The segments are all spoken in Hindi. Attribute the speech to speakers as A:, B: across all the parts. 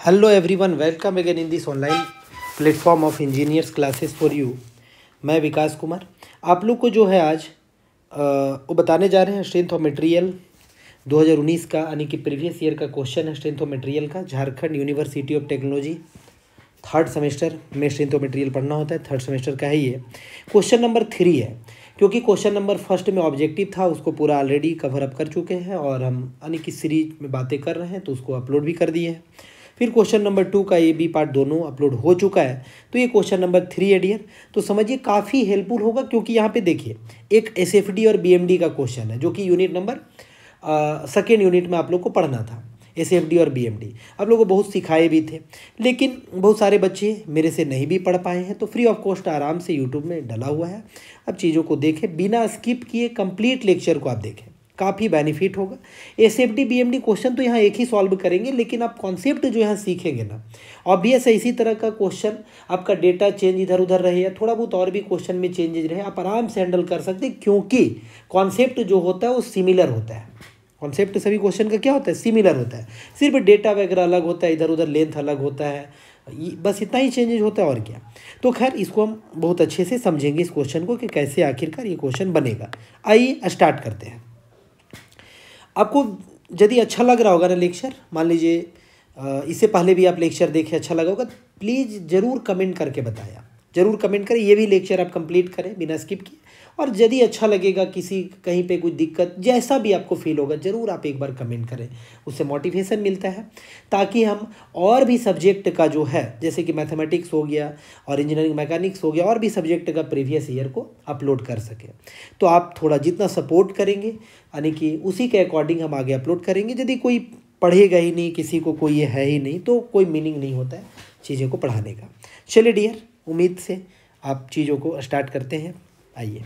A: Hello everyone, welcome again in this online platform of engineers classes for you. मैं विकास कुमार आप लोग को जो है आज वो बताने जा रहे हैं स्ट्रेंथ ऑफ मटेरियल 2019 का, यानी कि प्रीवियस ईयर का क्वेश्चन है स्ट्रेंथ ऑफ मटेरियल का। Jharkhand university of technology third semester में स्ट्रेंथ ऑफ मटेरियल पढ़ना होता है, थर्ड सेमेस्टर का है ये। क्वेश्चन नंबर 3 है, क्योंकि क्वेश्चन नंबर फर्स्ट में ऑब्जेक्टिव था उसको पूरा ऑलरेडी कवर अप कर चुके हैं और हम यानी कि सीरीज में बातें कर रहे हैं तो उसको अपलोड भी कर दिए हैं। फिर क्वेश्चन नंबर 2 का ए बी पार्ट दोनों अपलोड हो चुका है, तो ये क्वेश्चन नंबर 3 है डियर। तो समझिए काफ़ी हेल्पफुल होगा, क्योंकि यहाँ पे देखिए एक एसएफडी और बीएमडी का क्वेश्चन है जो कि यूनिट नंबर सेकेंड यूनिट में आप लोग को पढ़ना था। एसएफडी और बीएमडी आप लोग को बहुत सिखाए भी थे, लेकिन बहुत सारे बच्चे मेरे से नहीं भी पढ़ पाए हैं, तो फ्री ऑफ कॉस्ट आराम से यूट्यूब में डला हुआ है। अब चीज़ों को देखें, बिना स्किप किए कंप्लीट लेक्चर को आप देखें, काफ़ी बेनिफिट होगा। एसएफडी बीएमडी क्वेश्चन तो यहाँ एक ही सॉल्व करेंगे, लेकिन आप कॉन्सेप्ट जो यहाँ सीखेंगे ना, ऑब्वियस है इसी तरह का क्वेश्चन आपका डेटा चेंज इधर उधर रहे या थोड़ा बहुत और भी क्वेश्चन में चेंजेज रहे, आप आराम से हैंडल कर सकते हैं, क्योंकि कॉन्सेप्ट जो होता है वो सिमिलर होता है। कॉन्सेप्ट सभी क्वेश्चन का क्या होता है, सिमिलर होता है, सिर्फ डेटा वगैरह अलग होता है, इधर उधर लेंथ अलग होता है, बस इतना ही चेंजेज होता है और क्या। तो खैर इसको हम बहुत अच्छे से समझेंगे इस क्वेश्चन को कि कैसे आखिरकार ये क्वेश्चन बनेगा। आइए स्टार्ट करते हैं। आपको यदि अच्छा लग रहा होगा ना लेक्चर, मान लीजिए इससे पहले भी आप लेक्चर देखे अच्छा लगा होगा, प्लीज़ ज़रूर कमेंट करके बताया, ज़रूर कमेंट करें। ये भी लेक्चर आप कंप्लीट करें बिना स्किप किए, और यदि अच्छा लगेगा, किसी कहीं पे कुछ दिक्कत जैसा भी आपको फील होगा, ज़रूर आप एक बार कमेंट करें, उससे मोटिवेशन मिलता है, ताकि हम और भी सब्जेक्ट का जो है, जैसे कि मैथमेटिक्स हो गया और इंजीनियरिंग मैकेनिक्स हो गया, और भी सब्जेक्ट का प्रीवियस ईयर को अपलोड कर सकें। तो आप थोड़ा जितना सपोर्ट करेंगे, यानी कि उसी के अकॉर्डिंग हम आगे अपलोड करेंगे। यदि कोई पढ़ेगा ही नहीं, किसी को कोई ये है ही नहीं, तो कोई मीनिंग नहीं होता है चीज़ों को पढ़ाने का। चलिए डियर, उम्मीद से आप चीज़ों को स्टार्ट करते हैं। आइए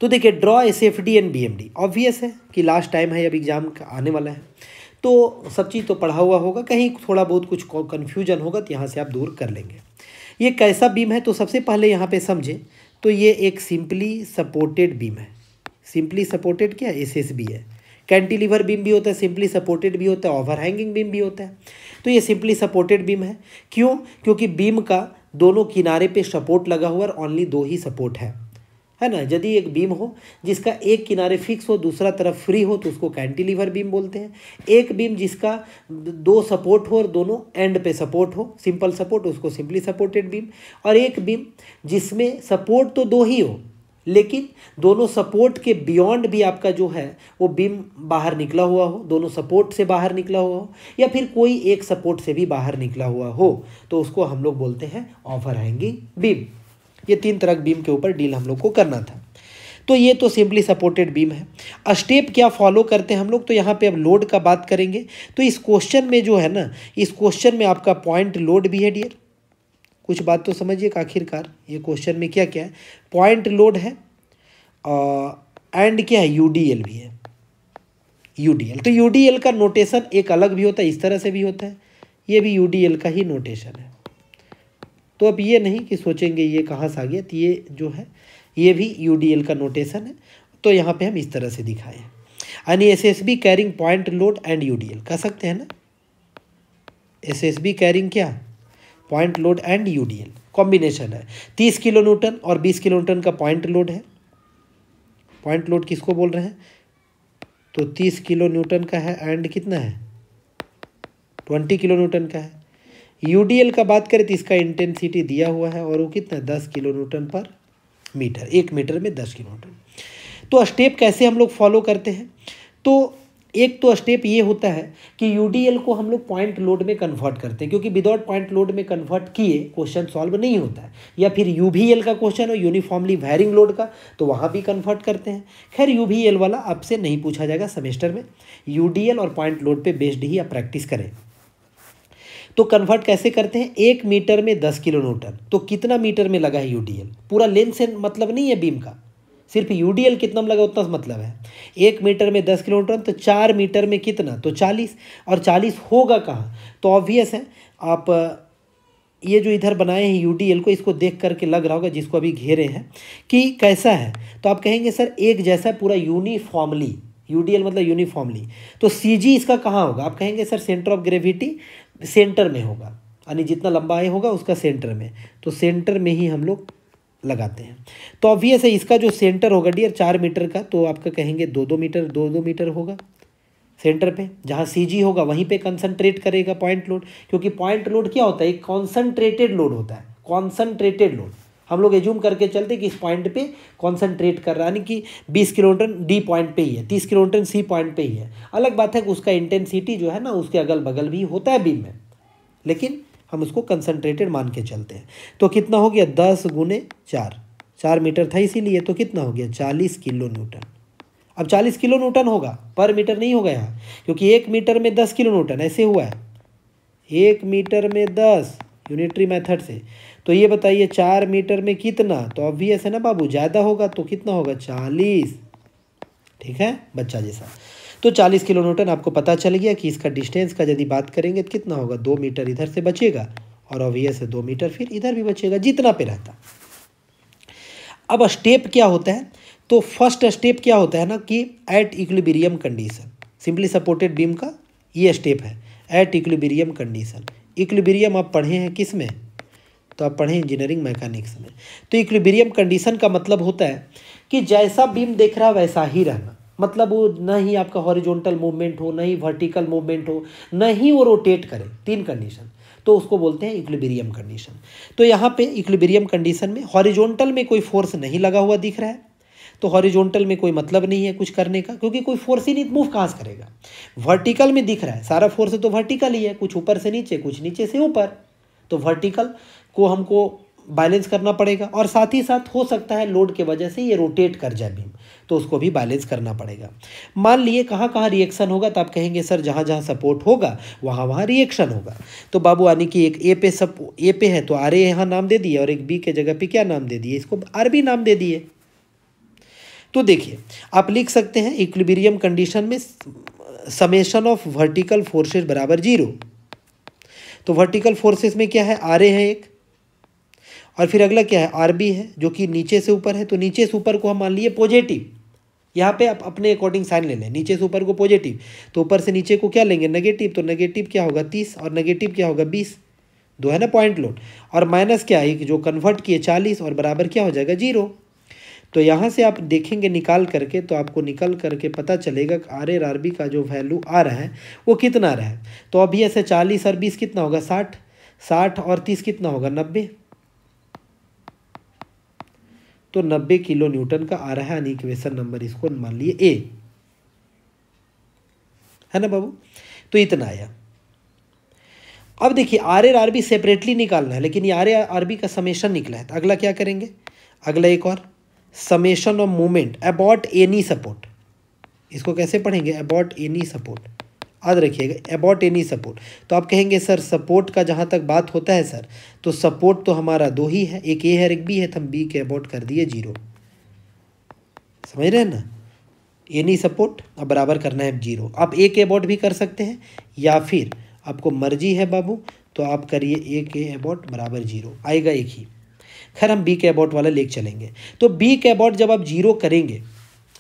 A: तो देखिए, draw SFD and BMD, obvious है कि लास्ट टाइम है, अब एग्जाम आने वाला है, तो सब चीज़ तो पढ़ा हुआ होगा, कहीं थोड़ा बहुत कुछ कन्फ्यूजन होगा तो यहाँ से आप दूर कर लेंगे। ये कैसा बीम है, तो सबसे पहले यहाँ पे समझे तो ये एक सिंपली सपोर्टेड बीम है। सिंपली सपोर्टेड क्या है, एसएसबी है। कैंटिलीवर बीम भी होता है, सिंपली सपोर्टेड भी होता है, ओवरहैंगिंग बीम भी होता है। तो ये सिंपली सपोर्टेड बीम है। क्यों? क्योंकि बीम का दोनों किनारे पे सपोर्ट लगा हुआ और ओनली 2 ही सपोर्ट है ना। यदि एक बीम हो जिसका एक किनारे फिक्स हो, दूसरा तरफ फ्री हो, तो उसको कैंटिलीवर बीम बोलते हैं। एक बीम जिसका 2 सपोर्ट हो और दोनों एंड पे सपोर्ट हो, सिंपल सपोर्ट, उसको सिंपली सपोर्टेड बीम। और एक बीम जिसमें सपोर्ट तो 2 ही हो, लेकिन दोनों सपोर्ट के बियॉन्ड भी आपका जो है वो बीम बाहर निकला हुआ हो, दोनों सपोर्ट से बाहर निकला हुआ हो, या फिर कोई एक सपोर्ट से भी बाहर निकला हुआ हो, तो उसको हम लोग बोलते हैं ओवरहैंगिंग बीम। ये 3 तरह बीम के ऊपर डील हम लोग को करना था। तो ये तो सिंपली सपोर्टेड बीम है। स्टेप क्या फॉलो करते हैं हम लोग, तो यहाँ पे अब लोड का बात करेंगे। तो इस क्वेश्चन में जो है ना, इस क्वेश्चन में आपका पॉइंट लोड भी है डियर। कुछ बात तो समझिए कि आखिरकार ये क्वेश्चन में क्या क्या है, पॉइंट लोड है एंड क्या है, यूडीएल भी है। यूडीएल, तो यूडीएल का नोटेशन एक अलग भी होता है, इस तरह से भी होता है, ये भी यूडीएल का ही नोटेशन है। तो अब ये नहीं कि सोचेंगे ये कहाँ से आ गया, तो ये जो है ये भी यूडीएल का नोटेशन है। तो यहाँ पे हम इस तरह से दिखाए हैं, यानी SSB carrying point load and UDL कह सकते हैं ना। एसएसबी कैरिंग क्या, point load and UDL combination है। 30 किलो न्यूटन और 20 किलो न्यूटन का पॉइंट लोड है। पॉइंट लोड किसको बोल रहे हैं, तो 30 किलो न्यूटन का है एंड कितना है, 20 किलो न्यूटन का है। यूडीएल का बात करें तो इसका इंटेंसिटी दिया हुआ है और वो कितना है, 10 किलो न्यूटन पर मीटर, 1 मीटर में 10 किलो न्यूटन। तो स्टेप कैसे हम लोग फॉलो करते हैं, तो एक तो स्टेप ये होता है कि यूडीएल को हम लोग पॉइंट लोड में कन्वर्ट करते हैं, क्योंकि विदाउट पॉइंट लोड में कन्वर्ट किए क्वेश्चन सॉल्व नहीं होता है। या फिर यूवीएल का क्वेश्चन हो, यूनिफॉर्मली वेरिंग लोड का, तो वहाँ भी कन्वर्ट करते हैं। खैर यूवीएल वाला आपसे नहीं पूछा जाएगा सेमेस्टर में, यूडीएल और पॉइंट लोड पे बेस्ड ही आप प्रैक्टिस करें। तो कन्वर्ट कैसे करते हैं, 1 मीटर में 10 किलो न्यूटन, तो कितना मीटर में लगा है यूडीएल, पूरा लेंथ से मतलब नहीं है बीम का, सिर्फ यूडीएल कितना में लगा उतना मतलब है। 1 मीटर में 10 किलो न्यूटन, तो 4 मीटर में कितना, तो 40, और 40 होगा कहाँ, तो ऑब्वियस है आप ये जो इधर बनाए हैं यूडीएल को, इसको देख करके लग रहा होगा जिसको अभी घेरे हैं कि कैसा है, तो आप कहेंगे सर एक जैसा पूरा यूनिफॉर्मली, यूडीएल मतलब यूनिफॉर्मली। तो सीजी इसका कहाँ होगा? आप कहेंगे sir centre of gravity centre में होगा, यानी जितना लंबा ए होगा उसका सेंटर में, तो सेंटर में ही हम लोग लगाते हैं। तो ऑब्वियस है इसका जो सेंटर होगा डियर 4 मीटर का, तो आपका कहेंगे 2-2 मीटर, 2-2 मीटर होगा सेंटर पे। जहाँ सीजी होगा वहीं पे कंसंट्रेट करेगा पॉइंट लोड, क्योंकि पॉइंट लोड क्या होता है? एक कॉन्सनट्रेटेड लोड होता है, कॉन्सनट्रेटेड लोड। हम लोग एज्यूम करके चलते कि इस पॉइंट पे कॉन्सनट्रेट कर रहा है, यानी कि 20 किलोन्यूटन डी पॉइंट पे ही है, 30 किलोन्यूटन सी पॉइंट पे ही है। अलग बात है कि उसका इंटेंसिटी जो है ना उसके अगल बगल भी होता है बीम में, लेकिन हम उसको कंसनट्रेटेड मान के चलते हैं। तो कितना हो गया? 10 गुने 4, 4 मीटर था इसीलिए, तो कितना हो गया? 40 किलो न्यूटन। अब 40 किलो न्यूटन होगा, पर मीटर नहीं होगा यहाँ, क्योंकि 1 मीटर में 10 किलो न्यूटन ऐसे हुआ है, 1 मीटर में 10 यूनिटरी मेथड से। तो ये बताइए 4 मीटर में कितना? तो ऑब्वियस है ना बाबू, ज़्यादा होगा तो कितना होगा? 40। ठीक है बच्चा जैसा। तो 40 किलो न्यूटन आपको पता चल गया कि इसका डिस्टेंस का यदि बात करेंगे तो कितना होगा? 2 मीटर इधर से बचेगा और ऑब्वियस है 2 मीटर फिर इधर भी बचेगा, जितना पे रहता। अब स्टेप क्या होता है? तो फर्स्ट स्टेप क्या होता है ना कि at equilibrium condition, simply supported beam का ये स्टेप है, एट इक्विलिब्रियम कंडीशन। इक्विलिब्रियम आप पढ़े हैं किस में? तो आप पढ़े इंजीनियरिंग मैकेनिक्स में। तो इक्विलिब्रियम कंडीशन का मतलब होता है कि जैसा बीम देख रहा वैसा ही रहना, मतलब वो न ही आपका हॉरिजॉन्टल मूवमेंट हो, न ही वर्टिकल मूवमेंट हो, न ही वो रोटेट करे, 3 कंडीशन, तो उसको बोलते हैं इक्विलिब्रियम कंडीशन। तो यहाँ पे इक्विलिब्रियम कंडीशन में हॉरिजॉन्टल में कोई फोर्स नहीं लगा हुआ दिख रहा है, तो हॉरिजॉन्टल में कोई मतलब नहीं है कुछ करने का, क्योंकि कोई फोर्स ही नहीं, मूव कहाँ से करेगा। वर्टिकल में दिख रहा है, सारा फोर्स तो वर्टिकल ही है, कुछ ऊपर से नीचे, कुछ नीचे से ऊपर, तो वर्टिकल को हमको बैलेंस करना पड़ेगा, और साथ ही साथ हो सकता है लोड के वजह से ये रोटेट कर जाए बीम, तो उसको भी बैलेंस करना पड़ेगा। मान लिए कहाँ कहाँ रिएक्शन होगा, तो आप कहेंगे सर जहाँ जहाँ सपोर्ट होगा वहाँ वहाँ रिएक्शन होगा। तो बाबू यानी कि एक ए पे है तो आर ए यहाँ नाम दे दिए, और एक बी के जगह पे क्या नाम दे दिए? इसको आर बी नाम दे दिए। तो देखिए आप लिख सकते हैं इक्विलिब्रियम कंडीशन में समेशन ऑफ वर्टिकल फोर्सेस बराबर 0। तो वर्टिकल फोर्सेस में क्या है? आर ए है एक, और फिर अगला क्या है? आर बी है, जो कि नीचे से ऊपर है। तो नीचे से ऊपर को हम मान लिए पॉजिटिव, यहाँ पे आप अपने अकॉर्डिंग साइन ले लें, नीचे से ऊपर को पॉजिटिव, तो ऊपर से नीचे को क्या लेंगे? नेगेटिव। तो नेगेटिव क्या होगा? 30, और नेगेटिव क्या होगा? 20, दो है ना पॉइंट लोड, और माइनस क्या है जो कन्वर्ट किए 40, और बराबर क्या हो जाएगा? 0। तो यहाँ से आप देखेंगे निकाल करके, तो आपको निकल करके पता चलेगा कि आर ए आर बी का जो वैल्यू आ रहा है वो कितना रहा है। तो अभी ऐसे 40 और 20 कितना होगा? 60, 60 और 30 कितना होगा? 90। तो 90 किलो न्यूटन का आ रहा है, यानी इक्वेशन नंबर इसको मान लिए ए, है ना बाबू। तो इतना आया। अब देखिए R A R B separately निकालना है, लेकिन ये आर ए आर बी का समेशन निकला है, तो अगला क्या करेंगे? अगला एक और summation of movement about any support. इसको कैसे पढ़ेंगे? अबाउट एनी सपोर्ट, याद रखिएगा अबाउट एनी सपोर्ट। तो आप कहेंगे सर सपोर्ट का जहाँ तक बात होता है सर, तो सपोर्ट तो हमारा 2 ही है, एक ए है और एक बी है, तो हम बी के अबाउट कर दिए 0। समझ रहे हैं ना? एनी सपोर्ट अब बराबर करना है 0। आप ए के अबाउट भी कर सकते हैं, या फिर आपको मर्जी है बाबू तो आप करिए ए के अबाउट बराबर 0, आएगा एक ही। खैर हम बी के अबाउट वाला लेके चलेंगे। तो बी के अबाउट जब आप 0 करेंगे,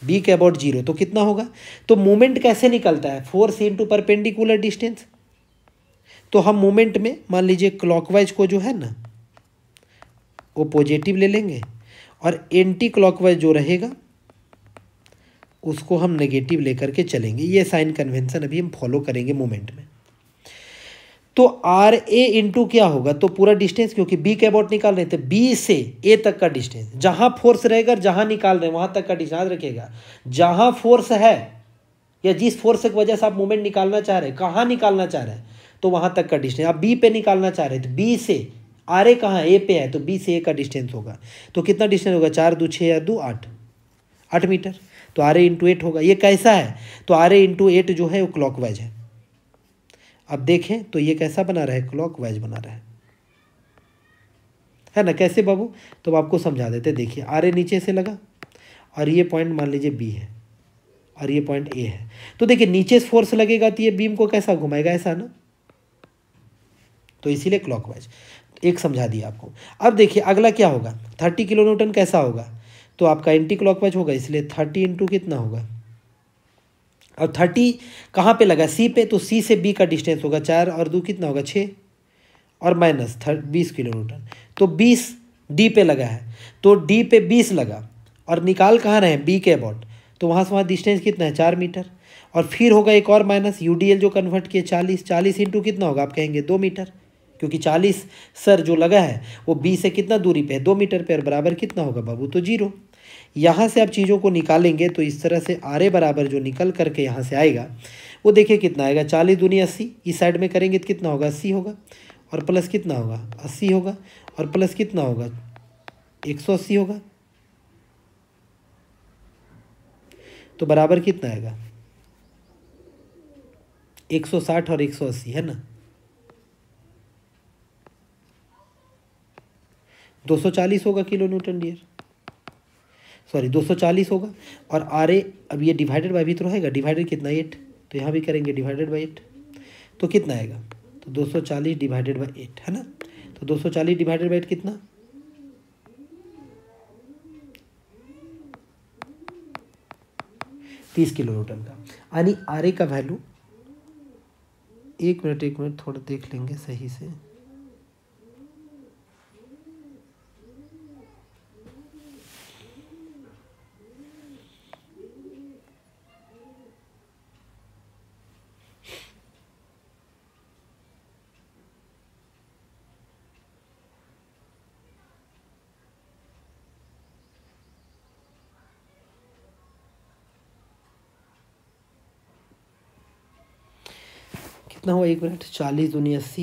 A: बी के अबाउट 0, तो कितना होगा? तो मूवमेंट कैसे निकलता है? Force into perpendicular distance. तो हम मूवमेंट में मान लीजिए क्लॉकवाइज को जो है ना वो पॉजिटिव ले लेंगे, और एंटी क्लॉकवाइज जो रहेगा उसको हम नेगेटिव लेकर के चलेंगे। ये साइन कन्वेंशन अभी हम फॉलो करेंगे मूवमेंट में। तो आर ए इंटू क्या होगा? तो पूरा डिस्टेंस, क्योंकि बी के अबाउट निकाल रहे थे, बी से ए तक का डिस्टेंस, जहां फोर्स रहेगा जहां निकाल रहे हैं वहां तक का डिस्टेंस, याद रखिएगा। जहां फोर्स है या जिस फोर्स की वजह से आप मूवमेंट निकालना चाह रहे हैं, कहाँ निकालना चाह रहे हैं, तो वहां तक का डिस्टेंस। आप बी पे निकालना चाह रहे हैं तो बी से, आर ए कहाँ? ए पे है, तो बी से ए का डिस्टेंस होगा। तो कितना डिस्टेंस होगा? 4 2 6 या 2 8, 8 मीटर। तो आर ए इंटू 8 होगा। ये कैसा है? तो आर ए इंटू 8 जो है वो क्लॉकवाइज है। अब देखें तो ये कैसा बना रहा है? क्लॉकवाइज बना रहा है ना? कैसे बाबू? तो आपको समझा देते। देखिए आर ए नीचे से लगा, और ये पॉइंट मान लीजिए बी है, और ये पॉइंट ए है। तो देखिए नीचे से फोर्स लगेगा तो ये बीम को कैसा घुमाएगा? ऐसा ना, तो इसीलिए क्लॉकवाइज। एक समझा दिया आपको। अब देखिए अगला क्या होगा? 30 किलो न्यूटन कैसा होगा? तो आपका एंटी क्लॉकवाइज होगा, इसलिए 30 इंटू कितना होगा? और 30 कहाँ पे लगा, सी पे, तो सी से बी का डिस्टेंस होगा 4 और 2 कितना होगा 6 और माइनस 20 किलोमीटर। तो 20 डी पे लगा है, तो डी पे 20 लगा और निकाल कहाँ रहे हैं, बी के अबाउट, तो वहाँ से वहाँ डिस्टेंस कितना है 4 मीटर। और फिर होगा एक और माइनस, यूडीएल जो कन्वर्ट किए 40 इंटू कितना होगा, आप कहेंगे 2 मीटर, क्योंकि 40 सर जो लगा है वो बी से कितना दूरी पे है, 2 मीटर पे, और बराबर कितना होगा बाबू, तो 0। यहाँ से आप चीज़ों को निकालेंगे तो इस तरह से आर ए बराबर जो निकल करके यहाँ से आएगा वो देखिए कितना आएगा, 40 दूनी 80, इस साइड में करेंगे तो कितना होगा 80 होगा, और प्लस कितना होगा 80 होगा, और प्लस कितना होगा 180 होगा, तो बराबर कितना आएगा 160 और 180 है ना, 240 होगा किलो न्यूटन डियर, सॉरी 240 होगा। और आर ए, अब ये डिवाइडेड बाई भी तो रहेगा, डिवाइडेड कितना 8, तो यहाँ भी करेंगे डिवाइडेड बाई 8, तो कितना आएगा, तो 240 डिवाइडेड बाई 8 है ना, तो 240 डिवाइडेड बाई 8 कितना, 30 किलो न्यूटन का। यानी आर ए का वैल्यू, एक मिनट थोड़ा देख लेंगे सही से, कितना हुआ, एक मिनट, 40 दूनी 80,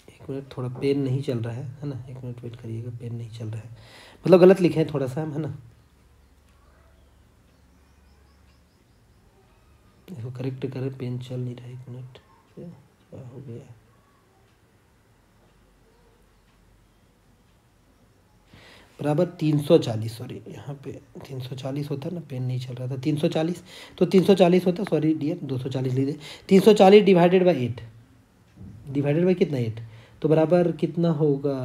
A: एक मिनट, थोड़ा पेन नहीं चल रहा है ना, एक मिनट वेट करिएगा, पेन नहीं चल रहा है, मतलब गलत लिखे हैं थोड़ा सा हम, है ना, इसको करेक्ट करें, पेन चल नहीं रहा है, एक मिनट, क्या हो गया, बराबर 340, सॉरी यहाँ पे 340 होता है ना, पेन नहीं चल रहा था, 340, तो 340 होता, सॉरी डियर 240 लीजिए, 340 डिवाइडेड बाई 8, डिवाइडेड बाई कितना 8, तो बराबर कितना होगा,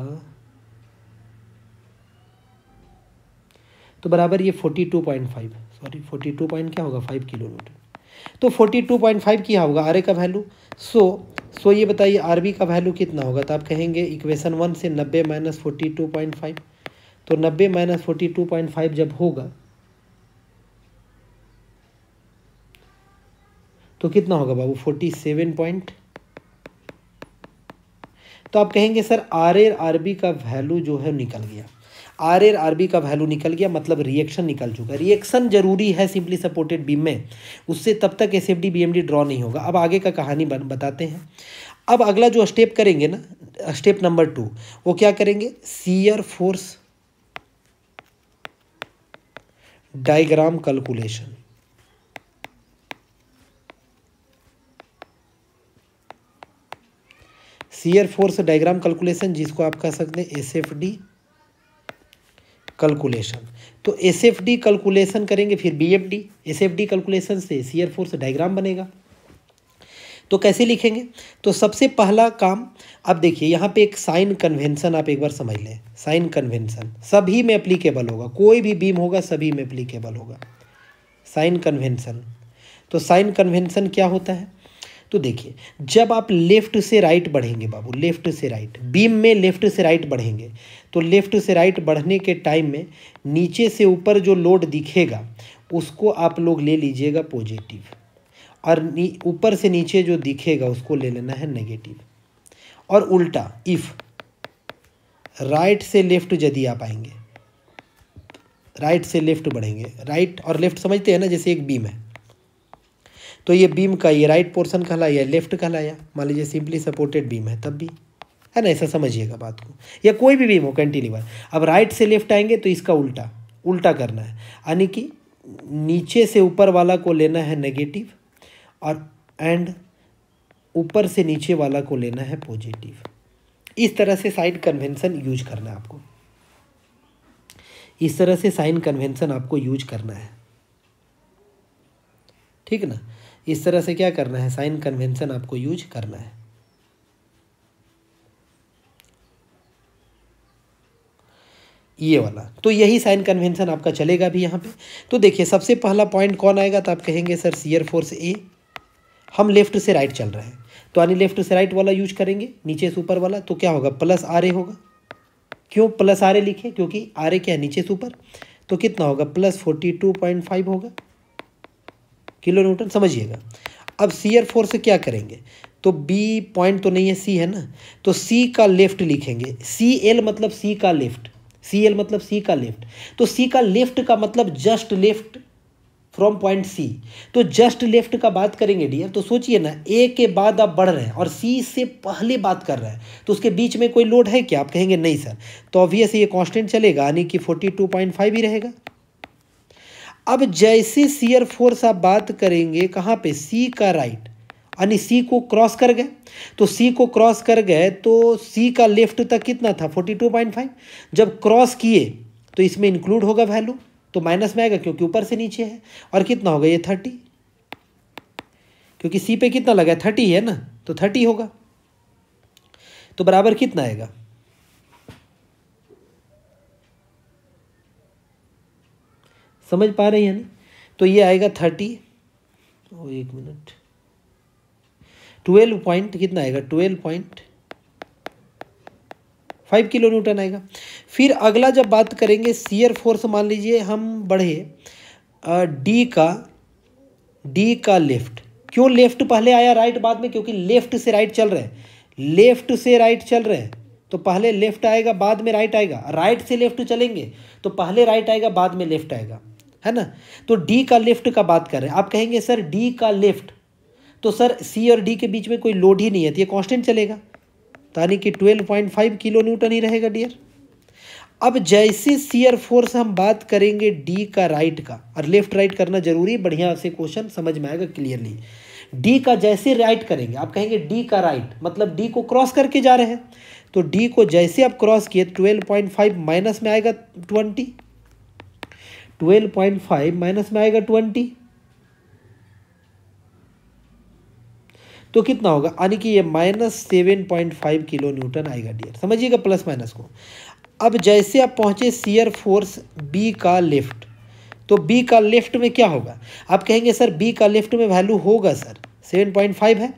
A: तो बराबर ये 42.5, सॉरी 42 पॉइंट क्या होगा 5 किलो न्यूटन, तो 42.5 क्या होगा आर ए का वैल्यू। सो ये बताइए आर बी का वैल्यू कितना होगा, तो आप कहेंगे इक्वेशन 1 से 90 माइनस 42.5, तो 90 माइनस 42.5 जब होगा तो कितना होगा बाबू 47 पॉइंट, तो आप कहेंगे sir R A R B का वैल्यू जो है निकल गया, आर ए आर बी का वैल्यू निकल गया, मतलब रिएक्शन निकल चुका है। रिएक्शन जरूरी है सिंपली सपोर्टेड बीम में, उससे तब तक S F D B M D draw नहीं होगा। अब आगे का कहानी बताते हैं। अब अगला जो स्टेप करेंगे ना, स्टेप नंबर 2, वो क्या करेंगे, shear force diagram calculation. Shear force diagram calculation, जिसको आप कह सकते हैं एस एफ डी कैलकुलेशन। तो एस एफ डी कैलकुलेशन करेंगे, फिर B F D, S F D calculation से शियर फोर्स डायग्राम बनेगा। तो कैसे लिखेंगे, तो सबसे पहला काम, अब देखिए यहाँ पे एक साइन कन्वेंशन आप एक बार समझ लें। साइन कन्वेंशन सभी में एप्लीकेबल होगा, कोई भी बीम होगा सभी में एप्लीकेबल होगा साइन कन्वेंशन। तो साइन कन्वेंशन क्या होता है, तो देखिए जब आप लेफ्ट से राइट बढ़ेंगे बाबू, लेफ्ट से राइट, बीम में लेफ्ट से राइट बढ़ेंगे, तो लेफ्ट से राइट बढ़ने के टाइम में नीचे से ऊपर जो लोड दिखेगा उसको आप लोग ले लीजिएगा पॉजिटिव, और ऊपर से नीचे जो दिखेगा उसको ले लेना है नेगेटिव। और उल्टा, इफ राइट से लेफ्ट यदि आप आएंगे, राइट से लेफ्ट बढ़ेंगे, राइट और लेफ्ट समझते हैं ना, जैसे एक बीम है, तो ये बीम का ये राइट पोर्शन कहलाया, लेफ्ट कहलाया। मान लीजिए सिंपली सपोर्टेड बीम है तब भी, है ना, ऐसा समझिएगा बात को, या कोई भी बीम हो कैंटिलीवर। अब राइट से लेफ्ट आएंगे तो इसका उल्टा उल्टा करना है, यानी कि नीचे से ऊपर वाला को लेना है नेगेटिव, और एंड ऊपर से नीचे वाला को लेना है पॉजिटिव। इस तरह से साइन कन्वेंशन यूज करना है आपको। इस तरह से साइन कन्वेंशन आपको यूज करना है, ठीक ना। इस तरह से क्या करना है, साइन कन्वेंशन आपको यूज करना है। ये वाला, तो यही साइन कन्वेंशन आपका चलेगा भी यहाँ पे। तो देखिए सबसे पहला पॉइंट कौन आएगा, तो आप कहेंगे सर शियर फोर्स ए। हम लेफ्ट से राइट चल रहे हैं तो यानी लेफ्ट से राइट वाला यूज करेंगे, नीचे से ऊपर वाला, तो क्या होगा प्लस आर ए होगा। क्यों प्लस आर ए लिखे, क्योंकि आर ए क्या है नीचे से ऊपर, तो कितना होगा प्लस 42.5 होगा किलो न्यूटन, समझिएगा। अब शियर फोर्स क्या करेंगे, तो बी पॉइंट तो नहीं है, सी है ना, तो सी का लेफ्ट लिखेंगे। सी एल मतलब सी का लेफ्ट, सी एल मतलब सी का लेफ्ट, तो सी का लेफ्ट का मतलब just left from point C. तो जस्ट लेफ्ट का बात करेंगे डियर, तो सोचिए ना ए के बाद आप बढ़ रहे हैं और सी से पहले बात कर रहे हैं, तो उसके बीच में कोई लोड है क्या, आप कहेंगे नहीं सर, तो ऑब्वियस ये कांस्टेंट चलेगा यानी कि 42.5 ही रहेगा। अब जैसे शियर फोर्स आप बात करेंगे कहाँ पे, सी का राइट, यानी सी को क्रॉस कर गए, तो सी को क्रॉस कर गए तो सी का लेफ्ट तक कितना था 42.5, जब क्रॉस किए तो इसमें इंक्लूड होगा वैल्यू, तो माइनस में आएगा क्योंकि ऊपर से नीचे है, और कितना होगा ये 30, क्योंकि सी पे कितना लगा है 30 है ना, तो 30 होगा, तो बराबर कितना आएगा, समझ पा रहे हैं ना, तो ये आएगा 30, एक मिनट 12 पॉइंट कितना आएगा 12.5 किलो न्यूटन आएगा। फिर अगला जब बात करेंगे शियर फोर्स, मान लीजिए हम बढ़े डी का लेफ्ट, क्यों लेफ्ट पहले आया राइट बाद में, क्योंकि लेफ्ट से राइट चल रहे हैं, लेफ्ट से राइट चल रहे हैं तो पहले लेफ्ट आएगा बाद में राइट आएगा, राइट से लेफ्ट चलेंगे तो पहले राइट आएगा बाद में लेफ्ट आएगा, है ना। तो डी का लेफ्ट का बात कर रहे हैं, आप कहेंगे सर डी का लेफ्ट, तो सर सी और डी के बीच में कोई लोड ही नहीं है तो ये कांस्टेंट चलेगा, यानी कि 12.5 किलो न्यूटन ही रहेगा डियर। अब जैसे शियर फोर्स हम बात करेंगे डी का राइट का, और लेफ्ट राइट करना जरूरी, बढ़िया से क्वेश्चन समझ में आएगा क्लियरली। डी का जैसे राइट करेंगे, आप कहेंगे डी का राइट मतलब डी को क्रॉस करके जा रहे हैं, तो डी को जैसे आप क्रॉस किए 12.5 माइनस में आएगा 20, 12.5 माइनस में आएगा 20, तो कितना होगा, यानी कि ये -7.5 किलो न्यूटन आएगा डियर, समझिएगा प्लस माइनस को। अब जैसे आप पहुंचे शियर फोर्स बी का लेफ्ट, तो बी का लेफ्ट में क्या होगा, आप कहेंगे सर बी का लेफ्ट में वैल्यू होगा सर 7.5 है,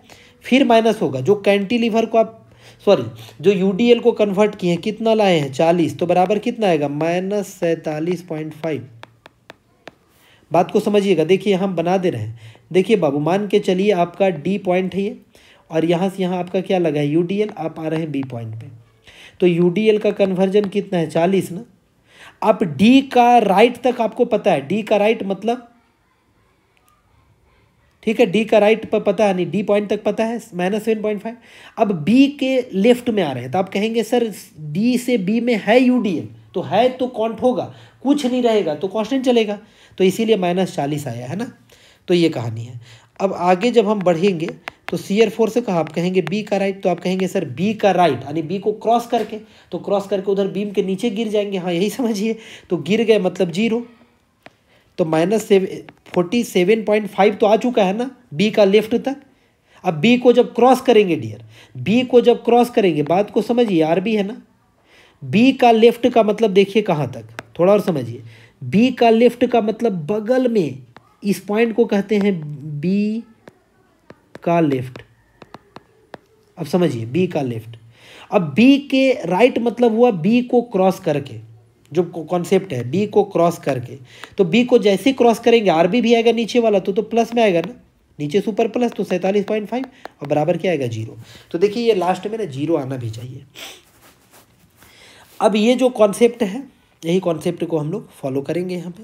A: फिर माइनस होगा, जो कैंटिलीवर को आप जो यूडीएल को कन्वर्ट किए हैं कितना लाए हैं 40, तो बराबर कितना आएगा -47.5। बात को समझिएगा, देखिए हम बना दे रहे हैं, देखिए बाबू मान के चलिए आपका डी पॉइंट है ये, और यहाँ से यहाँ आपका क्या लगा है यूडीएल, आप आ रहे हैं बी पॉइंट पे, तो यूडीएल का कन्वर्जन कितना है 40 ना। आप डी का राइट तक आपको पता है, डी का राइट मतलब ठीक है, डी का राइट पर पता है, नहीं डी पॉइंट तक पता है -7.5। अब बी के लेफ्ट में आ रहे हैं तो आप कहेंगे सर डी से बी में है यूडीएल, तो है तो काउंट होगा, कुछ नहीं रहेगा तो कांस्टेंट चलेगा, तो इसीलिए -40 आया है ना। तो ये कहानी है। अब आगे जब हम बढ़ेंगे तो शियर फोर्स कहा, आप कहेंगे बी का राइट, तो आप कहेंगे सर बी का राइट यानी बी को क्रॉस करके, तो क्रॉस करके उधर बीम के नीचे गिर जाएंगे, हाँ यही समझिए, तो गिर गए मतलब 0, तो -47.5 तो आ चुका है ना बी का लेफ्ट तक। अब बी को जब क्रॉस करेंगे डियर, बी को जब क्रॉस करेंगे, बात को समझिए, आर बी है ना, बी का लेफ्ट का मतलब देखिए कहाँ तक, थोड़ा और समझिए, बी का लेफ्ट का मतलब बगल में, इस पॉइंट को कहते हैं बी का लेफ्ट। अब समझिए बी का लेफ्ट, अब बी के राइट मतलब हुआ बी को क्रॉस करके, जो कॉन्सेप्ट है बी को क्रॉस करके, तो बी को जैसे क्रॉस करेंगे आर बी भी आएगा नीचे वाला, तो प्लस में आएगा ना, नीचे सुपर प्लस, तो 47.5 और बराबर क्या आएगा 0। तो देखिए ये लास्ट में ना 0 आना भी चाहिए। अब ये जो कॉन्सेप्ट है, यही कॉन्सेप्ट को हम लोग फॉलो करेंगे यहाँ पे।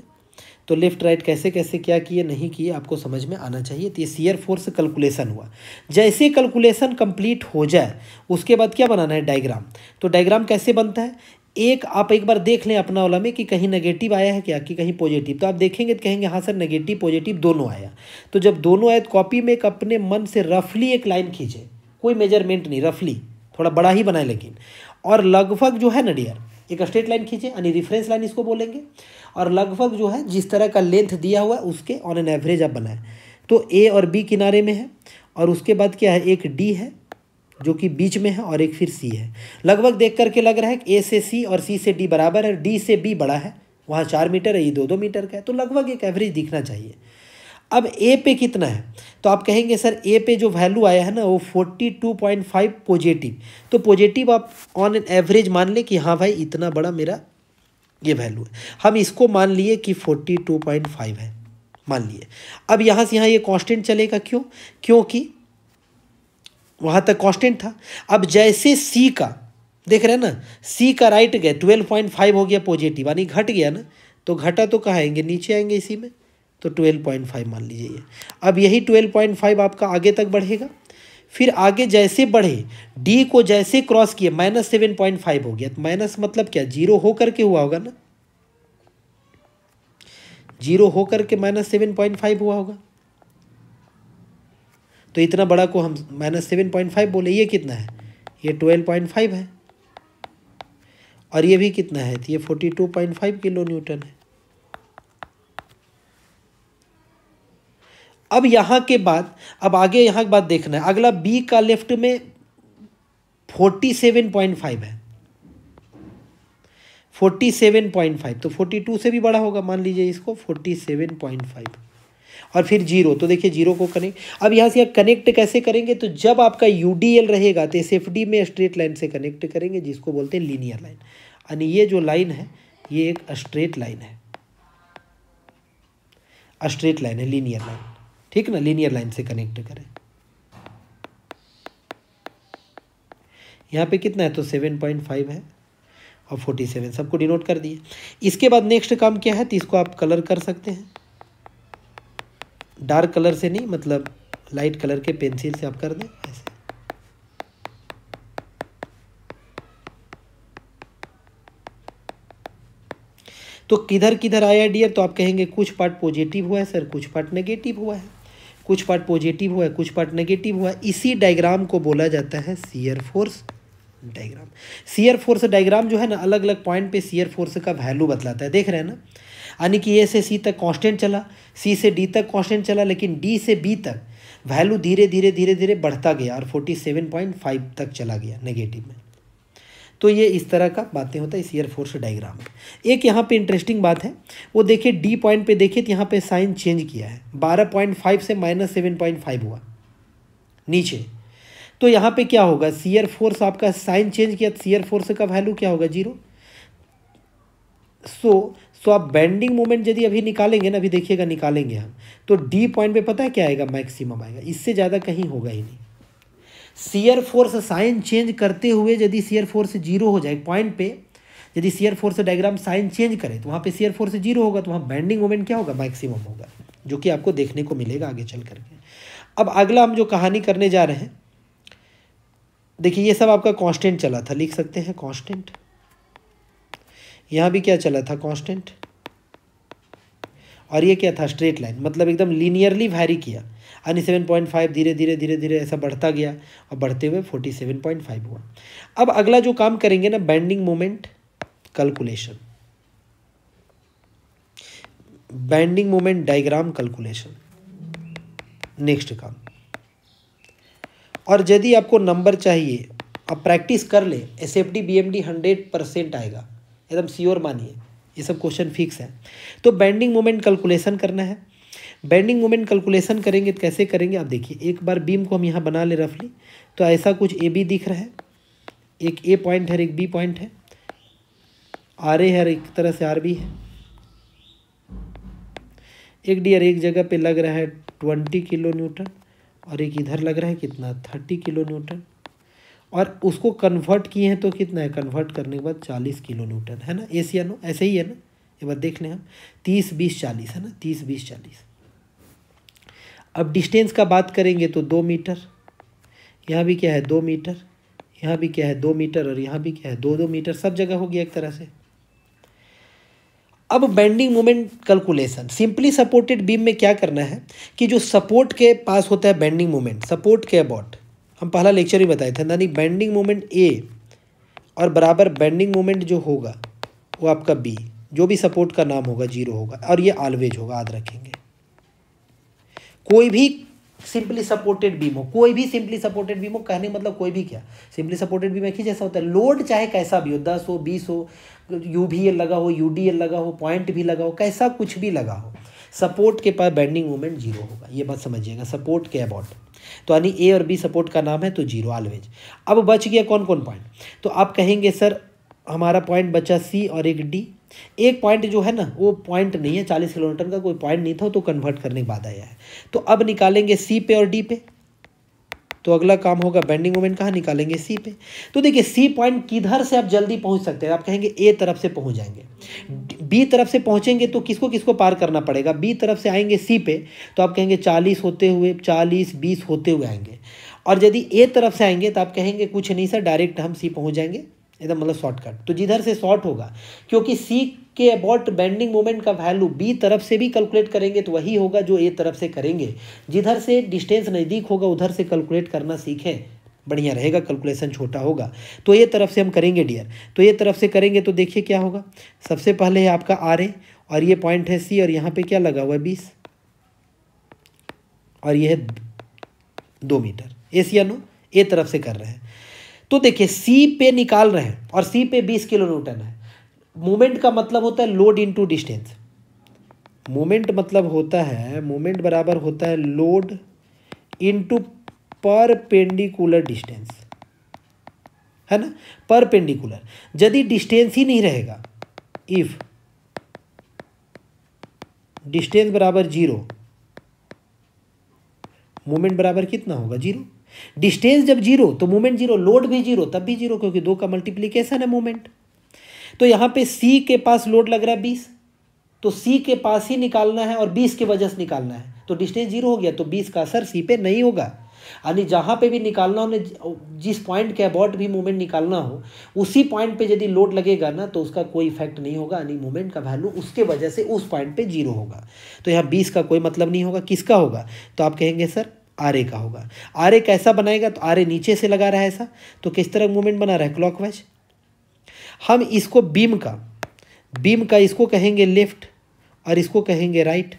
A: तो लेफ्ट राइट कैसे कैसे क्या किए नहीं किए आपको समझ में आना चाहिए। तो ये शियर फोर्स कैलकुलेशन हुआ। जैसे कैलकुलेशन कंप्लीट हो जाए उसके बाद क्या बनाना है, डायग्राम। तो डायग्राम कैसे बनता है, आप एक बार देख लें अपना वाला में कि कहीं नेगेटिव आया है क्या, कि कहीं पॉजिटिव, तो आप देखेंगे तो कहेंगे हाँ सर नेगेटिव पॉजिटिव दोनों आया। तो जब दोनों आए तो कॉपी में एक अपने मन से रफली एक लाइन खींचे, कोई मेजरमेंट नहीं, रफली थोड़ा बड़ा ही बनाए लेकिन, और लगभग जो है ना डियर एक स्ट्रेट लाइन खींचे यानी रेफरेंस लाइन इसको बोलेंगे, और लगभग जो है जिस तरह का लेंथ दिया हुआ है उसके ऑन एन एवरेज आप बनाएं। तो ए और बी किनारे में है, और उसके बाद क्या है, एक डी है जो कि बीच में है, और एक फिर सी है। लगभग देख करके लग रहा है कि ए से सी और सी से डी बराबर है, डी से बी बड़ा है, वहाँ 4 मीटर है, ये 2-2 मीटर का है, तो लगभग एक एवरेज दिखना चाहिए। अब ए पे कितना है, तो आप कहेंगे सर ए पे जो वैल्यू आया है ना वो 42.5 पॉजिटिव, तो पॉजिटिव आप ऑन एन एवरेज मान ले कि हाँ भाई इतना बड़ा मेरा ये वैल्यू है। हम इसको मान लिए कि 42.5 है, मान लिए। अब यहाँ से यहाँ ये कांस्टेंट चलेगा, क्यों, क्योंकि वहाँ तक कांस्टेंट था। अब जैसे सी का देख रहे हैं ना, सी का राइट गए 12.5 हो गया पॉजिटिव, यानी घट गया ना, तो घटा तो कहाँ आएंगे, नीचे आएंगे इसी में, तो 12.5 मान लीजिए ये। अब यही 12.5 आपका आगे तक बढ़ेगा, फिर आगे जैसे बढ़े डी को जैसे क्रॉस किए -7.5 हो गया, तो माइनस मतलब क्या, जीरो हो करके हुआ होगा ना, जीरो हो करके -7.5 हुआ होगा, तो इतना बड़ा को हम -7.5 बोले। ये कितना है, ये 12.5 है, और ये भी कितना है, तो ये 42.5 किलो न्यूटन है। अब यहाँ के बाद अब आगे यहाँ की बात देखना है, अगला बी का लेफ्ट में 47.5 है, 47.5, तो 42 से भी बड़ा होगा, मान लीजिए इसको 47.5, और फिर जीरो, तो देखिए जीरो को कनेक्ट। अब यहाँ से कनेक्ट कैसे करेंगे, तो जब आपका यूडीएल रहेगा तो एसएफडी में स्ट्रेट लाइन से कनेक्ट करेंगे, जिसको बोलते हैं लीनियर लाइन। यानी ये जो लाइन है ये एक स्ट्रेट लाइन है, स्ट्रेट लाइन है, लीनियर लाइन, ठीक ना, लीनियर लाइन से कनेक्ट करें। यहाँ पे कितना है, तो 7.5 है और 47, सबको डिनोट कर दिए। इसके बाद नेक्स्ट काम क्या है, तो इसको आप कलर कर सकते हैं, डार्क कलर से नहीं, मतलब लाइट कलर के पेंसिल से आप कर दें ऐसे। तो किधर किधर आया डियर, तो आप कहेंगे कुछ पार्ट पॉजिटिव हुआ है सर, कुछ पार्ट नेगेटिव हुआ है, कुछ पार्ट पॉजिटिव हुआ है, कुछ पार्ट नेगेटिव हुआ है। इसी डायग्राम को बोला जाता है shear force diagram. Shear force diagram जो है ना, अलग अलग पॉइंट पे शियर फोर्स का वैल्यू बतलाता है, देख रहे हैं ना, यानी कि ए से सी तक कांस्टेंट चला, सी से डी तक कांस्टेंट चला, लेकिन डी से बी तक वैल्यू धीरे धीरे धीरे धीरे बढ़ता गया और 47.5 तक चला गया नेगेटिव में। तो ये इस तरह का बातें होता है शियर फोर्स डायग्राम में। एक यहाँ पे इंटरेस्टिंग बात है, वो देखिए डी पॉइंट पे देखिए, तो यहाँ पे साइन चेंज किया है, 12.5 से -7.5 हुआ नीचे। तो यहाँ पे क्या होगा, शियर फोर्स आपका साइन चेंज किया, शियर फोर्स का वैल्यू क्या होगा, 0। सो आप बेंडिंग मोमेंट यदि अभी निकालेंगे ना, अभी देखिएगा निकालेंगे हम, तो डी पॉइंट पे पता है क्या आएगा, मैक्सिमम आएगा, इससे ज़्यादा कहीं होगा ही नहीं। शियर फोर्स साइन चेंज करते हुए यदि शियर फोर्स 0 हो जाए पॉइंट पे, यदि shear force diagram sign change करे तो वहाँ पे शियर फोर्स 0 होगा, तो वहाँ बेंडिंग मोमेंट क्या होगा, मैक्सिमम होगा, जो कि आपको देखने को मिलेगा आगे चल करके। अब अगला हम जो कहानी करने जा रहे हैं, देखिए ये सब आपका कांस्टेंट चला था, लिख सकते हैं कांस्टेंट। यहाँ भी क्या चला था, कांस्टेंट, और ये क्या था, स्ट्रेट लाइन, मतलब एकदम लीनियरली वैरी किया, यानी 7.5 धीरे धीरे धीरे धीरे ऐसा बढ़ता गया और बढ़ते हुए 47.5 हुआ। अब अगला जो काम करेंगे ना, bending moment calculation, bending moment diagram calculation, next काम। और यदि आपको नंबर चाहिए, आप प्रैक्टिस कर ले, एसएफडी बीएमडी 100% आएगा, एकदम श्योर मानिए, ये सब क्वेश्चन फिक्स है। तो बेंडिंग मोमेंट कैलकुलेशन करना है। बेंडिंग मोमेंट कैलकुलेशन करेंगे तो कैसे करेंगे, आप देखिए, एक बार बीम को हम यहाँ बना ले रफली, तो ऐसा कुछ ए बी दिख रहा है, एक ए पॉइंट है, एक बी पॉइंट है, आर ए है, एक तरह से आर बी है, एक डियर एक जगह पे लग रहा है 20 किलो न्यूटन, और एक इधर लग रहा है कितना, 30 किलो न्यूटन, और उसको कन्वर्ट किए हैं तो कितना है, कन्वर्ट करने के बाद 40 किलो न्यूटन है ना, एशियानो ऐसे ही है ना, ये बात देख लें हम, 30 20 40 है ना, 30 20 40। अब डिस्टेंस का बात करेंगे तो 2 मीटर, यहाँ भी क्या है 2 मीटर, यहाँ भी क्या है 2 मीटर, और यहाँ भी क्या है 2 2 मीटर, सब जगह हो गया एक तरह से। अब bending moment calculation, simply supported beam में क्या करना है कि जो सपोर्ट के पास होता है बेंडिंग मोमेंट, सपोर्ट के अबाउट, हम पहला लेक्चर ही बताए थे, यानी बेंडिंग मोमेंट ए और बराबर बेंडिंग मोमेंट जो होगा वो आपका बी, जो भी सपोर्ट का नाम होगा 0 होगा, और ये ऑलवेज होगा, याद रखेंगे। कोई भी सिंपली सपोर्टेड बीम हो, कोई भी सिंपली सपोर्टेड बीम हो, कहने मतलब कोई भी क्या, सिंपली सपोर्टेड बीम एक ही जैसा होता है। लोड चाहे कैसा भी हो, 10 हो 20 हो, यूवीएल लगा हो, यूडीएल लगा हो, पॉइंट भी लगा हो, कैसा कुछ भी लगा हो, सपोर्ट के पास बेंडिंग मोमेंट 0 होगा। ये बात समझिएगा, सपोर्ट के अबाउट। तो यानी ए और बी सपोर्ट का नाम है तो 0 ऑलवेज। अब बच गया कौन कौन पॉइंट, तो आप कहेंगे सर हमारा पॉइंट बचा सी और एक डी। एक पॉइंट जो है ना वो पॉइंट नहीं है, 40 किलोमीटर का कोई पॉइंट नहीं था, तो कन्वर्ट करने के बाद आया है। तो अब निकालेंगे सी पे और डी पे, तो अगला काम होगा बेंडिंग मोमेंट कहाँ निकालेंगे, सी पे। तो देखिए सी पॉइंट किधर से आप जल्दी पहुंच सकते हैं, आप कहेंगे ए तरफ से पहुंच जाएंगे, बी तरफ से पहुंचेंगे तो किसको किसको पार करना पड़ेगा, बी तरफ से आएंगे सी पे, तो आप कहेंगे 40 होते हुए, 40 20 होते हुए आएंगे। और यदि ए तरफ से आएंगे तो आप कहेंगे कुछ नहीं सर, डायरेक्ट हम सी पहुंच जाएंगे, एकदम मतलब शॉर्टकट। तो जिधर से शॉर्ट होगा, क्योंकि सी के अबाउट बेंडिंग मोमेंट का वैल्यू बी तरफ से भी कैलकुलेट करेंगे तो वही होगा जो ए तरफ से करेंगे। जिधर से डिस्टेंस नज़दीक होगा उधर से कैलकुलेट करना सीखें, बढ़िया रहेगा, कैलकुलेशन छोटा होगा। तो ये तरफ से हम करेंगे डियर, तो ये तरफ से करेंगे तो देखिए क्या होगा। सबसे पहले है आपका आर ए, और ये पॉइंट है सी, और यहाँ पे क्या लगा हुआ है 20, और ये है 2 मीटर। एस या नो, ए तरफ से कर रहे हैं। तो देखिए सी पे निकाल रहे हैं और सी पे 20 किलो न्यूटन है। मोमेंट का मतलब होता है लोड इनटू डिस्टेंस। मोमेंट मतलब होता है, मोमेंट बराबर होता है लोड इनटू परपेंडिकुलर डिस्टेंस, है ना, परपेंडिकुलर। यदि डिस्टेंस ही नहीं रहेगा, इफ डिस्टेंस बराबर 0, मोमेंट बराबर कितना होगा 0। डिस्टेंस जब 0 तो मोमेंट 0, लोड भी 0 तब भी 0, क्योंकि 2 का मल्टीप्लीकेशन है मोमेंट। तो यहाँ पे सी के पास लोड लग रहा है 20, तो सी के पास ही निकालना है और 20 के वजह से निकालना है, तो डिस्टेंस 0 हो गया, तो 20 का असर सी पे नहीं होगा। यानी जहाँ पे भी निकालना हो, जिस पॉइंट के अबाउट भी मोमेंट निकालना हो, उसी पॉइंट पे यदि लोड लगेगा ना तो उसका कोई इफेक्ट नहीं होगा, यानी मोमेंट का वैल्यू उसके वजह से उस पॉइंट पे 0 होगा। तो यहाँ 20 का कोई मतलब नहीं होगा, किसका होगा, तो आप कहेंगे सर आर ए का होगा। आर ए कैसा बनाएगा, तो आर ए नीचे से लगा रहा है ऐसा, तो किस तरह मूवमेंट बना रहा है, क्लॉकवाइज। हम इसको बीम का इसको कहेंगे लेफ्ट और इसको कहेंगे राइट।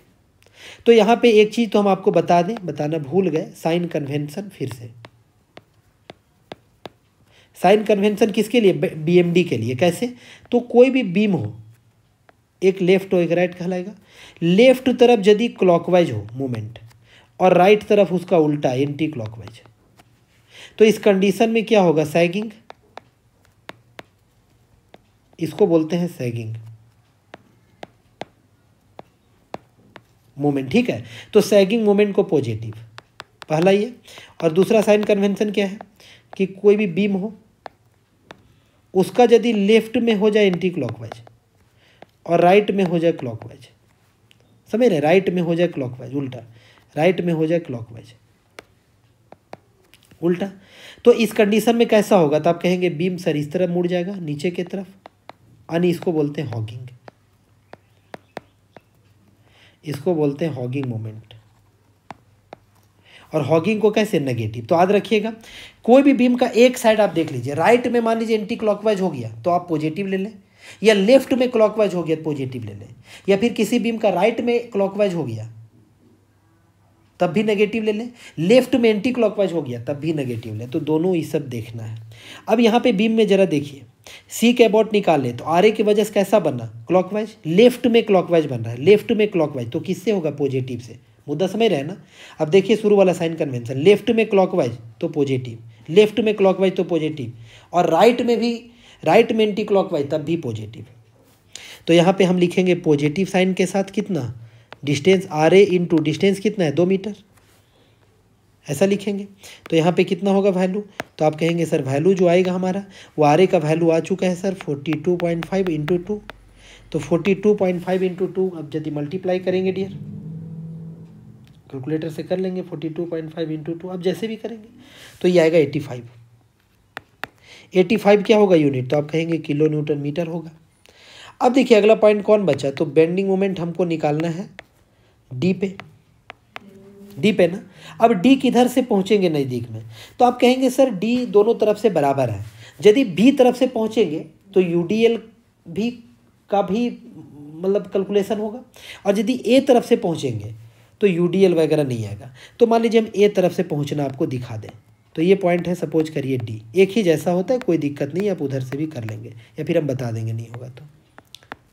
A: तो यहाँ पे एक चीज़ तो हम आपको बता दें, बताना भूल गए, साइन कन्वेंशन। फिर से साइन कन्वेंशन किसके लिए, बीएमडी के लिए। कैसे, तो कोई भी बीम हो, एक लेफ्ट हो एक राइट कहलाएगा। लेफ्ट तरफ यदि क्लॉकवाइज हो मूवमेंट और राइट तरफ उसका उल्टा एंटी क्लॉकवाइज, तो इस कंडीशन में क्या होगा, सैगिंग, इसको बोलते हैं सैगिंग मोमेंट, ठीक है। तो सैगिंग मोमेंट को पॉजिटिव, पहला ये। और दूसरा साइन कन्वेंशन क्या है कि कोई भी बीम हो उसका यदि लेफ्ट में हो जाए एंटी क्लॉकवाइज और राइट में हो जाए क्लॉकवाइज, समझ रहे, राइट में हो जाए क्लॉकवाइज उल्टा, राइट में हो जाए क्लॉकवाइज उल्टा, तो इस कंडीशन में कैसा होगा, तो आप कहेंगे बीम सर इस तरफ मुड़ जाएगा नीचे की तरफ, यानी इसको बोलते हैं हॉगिंग, इसको बोलते हैं हॉगिंग मोमेंट। और हॉगिंग को कैसे, नेगेटिव। तो याद रखिएगा, कोई भी बीम का एक साइड आप देख लीजिए, राइट में मान लीजिए एंटी क्लॉकवाइज हो गया तो आप पॉजिटिव ले लें, या लेफ्ट में क्लॉकवाइज हो गया तो पॉजिटिव ले लें, या फिर किसी बीम का राइट में क्लॉकवाइज हो गया तब भी नेगेटिव ले लें, लेफ्ट में एंटी क्लॉकवाइज हो गया तब भी नेगेटिव लें। तो दोनों ये सब देखना है। अब यहाँ पे बीम में जरा देखिए, सी के अबाउट निकाल ले तो आर ए की वजह से कैसा बना, क्लॉकवाइज, लेफ्ट में क्लॉकवाइज बन रहा है, लेफ्ट में क्लॉकवाइज, तो किससे होगा, पॉजिटिव से। मुद्दा समझ रहे हैं ना। अब देखिए शुरू वाला साइन कन्वेंशन, लेफ्ट में क्लॉकवाइज तो पॉजिटिव, लेफ्ट में क्लॉकवाइज तो पॉजिटिव, और राइट में भी, राइट में एंटी क्लॉकवाइज तब भी पॉजिटिव। तो यहाँ पे हम लिखेंगे पॉजिटिव साइन के साथ कितना, distance R A into distance कितना है 2 मीटर, ऐसा लिखेंगे। तो यहाँ पे कितना होगा वैल्यू, तो आप कहेंगे सर वैल्यू जो आएगा हमारा वो आर ए का वैल्यू आ चुका है सर 42.5 इंटू 2, तो 42.5 इंटू 2 अब यदि मल्टीप्लाई करेंगे डियर, कैलकुलेटर से कर लेंगे 42.5 इंटू 2, अब जैसे भी करेंगे तो ये आएगा 85। 85 क्या होगा यूनिट, तो आप कहेंगे किलो न्यूटन मीटर होगा। अब देखिए अगला पॉइंट कौन बचा, तो बेंडिंग मोमेंट हमको निकालना है डी पे, डी पे ना। अब डी किधर से पहुंचेंगे नज़दीक में, तो आप कहेंगे सर डी दोनों तरफ से बराबर है, यदि बी तरफ से पहुंचेंगे तो यूडीएल भी का भी मतलब कैलकुलेशन होगा, और यदि ए तरफ से पहुंचेंगे तो यूडीएल वगैरह नहीं आएगा। तो मान लीजिए हम ए तरफ से पहुंचना आपको दिखा दें, तो ये पॉइंट है, सपोज करिए डी, एक ही जैसा होता है, कोई दिक्कत नहीं, आप उधर से भी कर लेंगे या फिर हम बता देंगे नहीं होगा तो।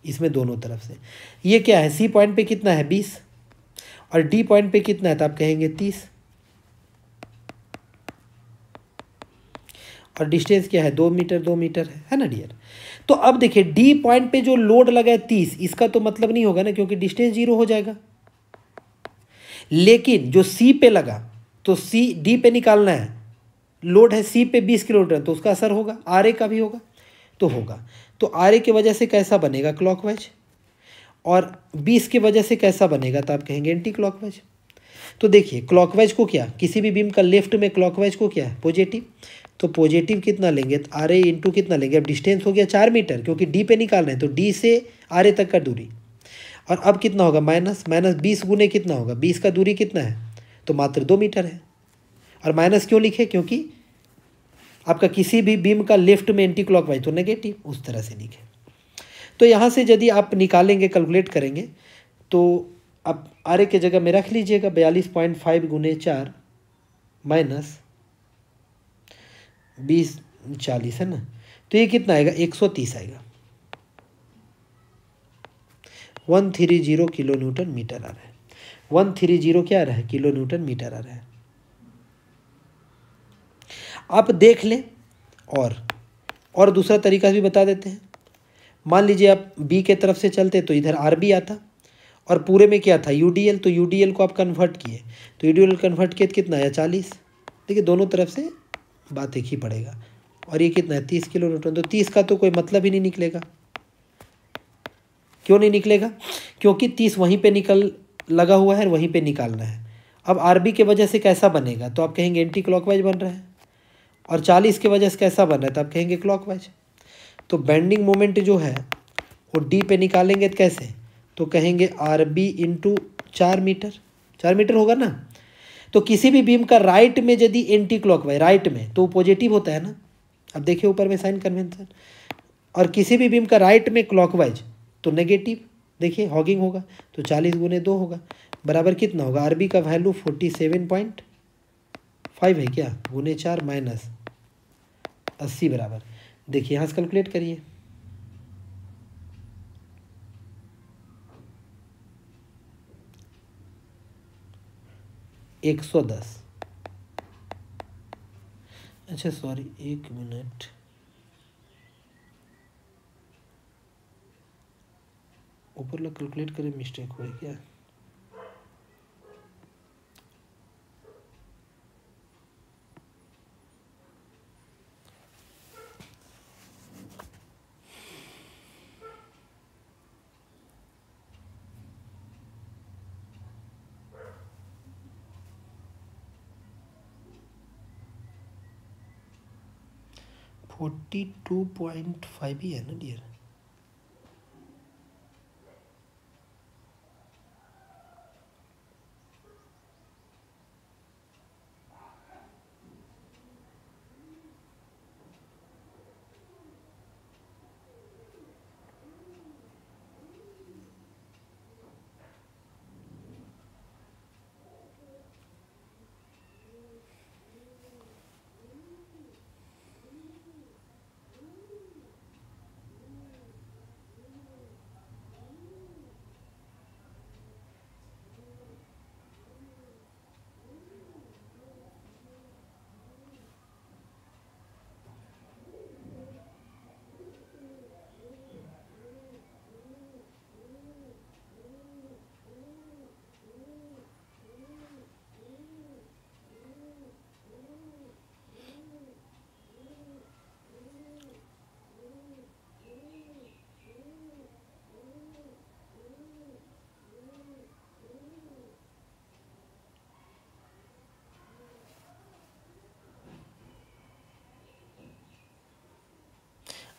A: इसमें दोनों तरफ से ये क्या है, सी पॉइंट पे कितना है 20 और डी पॉइंट पे कितना है, तो आप कहेंगे 30, और डिस्टेंस क्या है 2 मीटर, 2 मीटर है ना डियर। तो अब देखिए डी पॉइंट पे जो लोड लगा है 30, इसका तो मतलब नहीं होगा ना, क्योंकि डिस्टेंस 0 हो जाएगा। लेकिन जो सी पे लगा, तो सी डी पे निकालना है, लोड है सी पे 20 किलोमीटर, तो उसका असर होगा, आर ए का भी होगा, तो होगा। तो आर ए की वजह से कैसा बनेगा क्लॉकवाइज, और 20 की वजह से कैसा बनेगा, तो आप कहेंगे एंटी क्लॉकवाइज। तो देखिए क्लॉकवाइज को क्या, किसी भी बीम का लेफ्ट में क्लॉकवाइज को क्या है पॉजिटिव, तो पॉजिटिव कितना लेंगे, तो आर ए इंटू कितना लेंगे, अब डिस्टेंस हो गया 4 मीटर, क्योंकि डी पे निकाल रहे हैं, तो डी से आर ए तक का दूरी, और अब कितना होगा माइनस, माइनस 20 गुने कितना होगा, 20 का दूरी कितना है, तो मात्र 2 मीटर है। और माइनस क्यों लिखे, क्योंकि आपका किसी भी बीम का लेफ्ट में एंटी क्लॉकवाइज तो नेगेटिव, उस तरह से लिखे। तो यहाँ से यदि आप निकालेंगे, कैलकुलेट करेंगे, तो आप आर ए के जगह में रख लीजिएगा 42.5 गुने 4 माइनस 20 40 है ना, तो ये कितना आएगा 130 आएगा, 130 किलो न्यूटन मीटर आ रहा है, 130 क्या आ रहा है, किलो न्यूटन मीटर आ रहा है। आप देख लें, और दूसरा तरीका भी बता देते हैं। मान लीजिए आप बी के तरफ से चलते तो इधर आर बी आता, और पूरे में क्या था यूडीएल, तो यूडीएल को आप कन्वर्ट किए, तो यूडीएल कन्वर्ट किए तो कितना आया 40। देखिए दोनों तरफ से बात एक ही पड़ेगा, और ये कितना है 30 किलो न्यूटन, तो 30 का तो कोई मतलब ही नहीं निकलेगा। क्यों नहीं निकलेगा, क्योंकि 30 वहीं पे निकल लगा हुआ है, वहीं पे निकालना है। अब आरबी के वजह से कैसा बनेगा, तो आप कहेंगे एंटी क्लॉकवाइज बन रहा है, और 40 की वजह से कैसा बन रहा है, तो आप कहेंगे क्लॉकवाइज। तो बेंडिंग मोमेंट जो है वो डी पे निकालेंगे तो कैसे, तो कहेंगे R B into 4 metre, 4 metre होगा ना। तो किसी भी बीम का राइट में यदि एंटी क्लॉकवाइज, राइट में तो पॉजिटिव होता है ना, अब देखिए ऊपर में साइन कन्वेंशन, और किसी भी बीम का राइट में क्लॉकवाइज तो नेगेटिव, देखिए हॉगिंग होगा, तो 40 गुने 2 होगा, बराबर कितना होगा, आर बी का वैल्यू 47.5 है क्या, गुने 4 माइनस 80 बराबर, देखिए यहाँ से कैलकुलेट करिए, 110। अच्छा सॉरी 1 मिनट, ऊपर लोग कैलकुलेट करें, मिस्टेक हुई क्या, फोर्टी 2.5 ही है ना डियर।